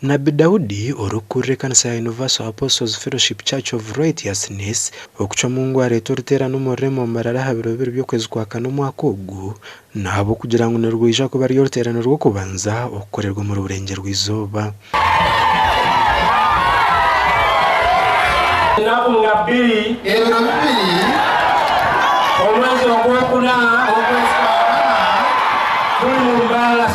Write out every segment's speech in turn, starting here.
Nabbi Daudi orukure kanisa ya Universal Apostles Fellowship Church of Righteousness okuca mungu areto ruterano muremo Mbarara habirobero byokwezi kwa kane umwaka ogu nabo kugira ngo nerwisha ko bari yoterano rwo kubanza okorerwa mu burenge rw'izoba Nabbi omwezi ogwokuna okwezi kwa Mbarara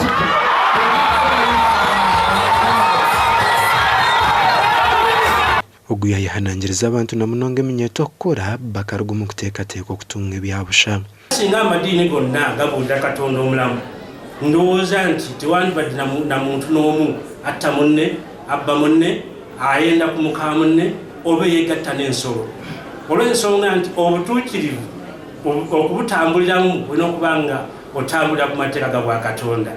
ugu yayihanangiriza abantu na munonge minyetokora bakarwa mu kutekateka okutunga byabusha singa amadini gonna gabunda Katonda omulamu ndowooza nti tewandibadde na muntu n'omu atta munne abba munne ayenda ku muka munne oba yegatta n'ensolo olw'ensonga nti obutuukirivu okubutambuliramu bulina okuba nga otambulira ku mateeka ga bwa Katonda.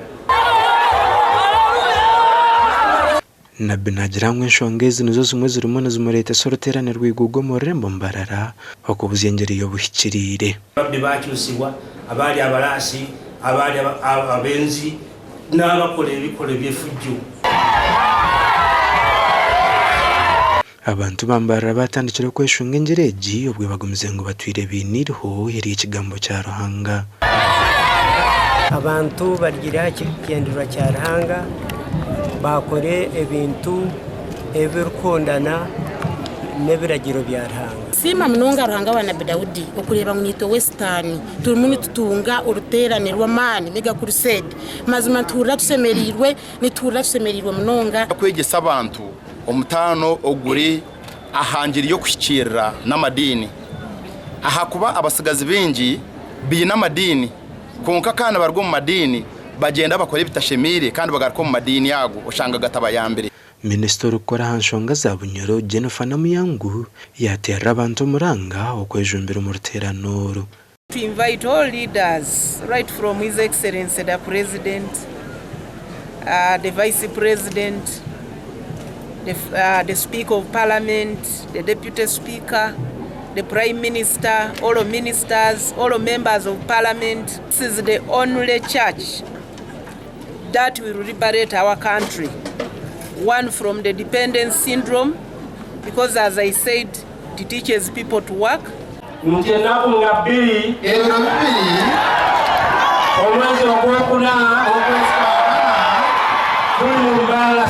Nabbi nagiramwe enshongezi nizo zimwe zirimo nizimureta soroterane rw'igugo mu rembo Mbarara okubuzengeri yobuhikirire babbi bakyusibwa abali abalasi abali abenzi n'abakola ebikole byefujjo abantu bambarara batandikira kweshunga enjereji obwe bagumize ngo batwire biniriho yari ikigambo cya Ruhanga abantu bagira kikendura cya Ruhanga bakore ebintu ebirukondana nebiragiro bya Ruhanga sima mnonga Ruhanga wa Nabbi Daudi okureba munito western turumuni tutunga uruterane rw'amani mega crusade mazima tura tusemerirwe nitura tusemerirwe mnonga kwegesa abantu omutano oguri ahangiri yo kushikira n'amadini ahakuba abasigazi bengi bina amadini konka kana barwo mu madini bagenda bakora bitashemire kandi bagarako mu madini yago ushanga gataba ya mbere. Minister ukora hanshonga za Bunyoro Jennifer Namuyangu yatera abantu muranga okwejumbira mu ruterano. To invite all leaders right from His Excellency the President, the Vice President, the Speaker of Parliament, the Deputy Speaker, the Prime Minister, all ministers, all members of Parliament. This is the only church that will liberate our country. One from the dependence syndrome, because as I said, it teaches people to work. Nabbi omwezi ogwokuna okwezi kwa Mbarara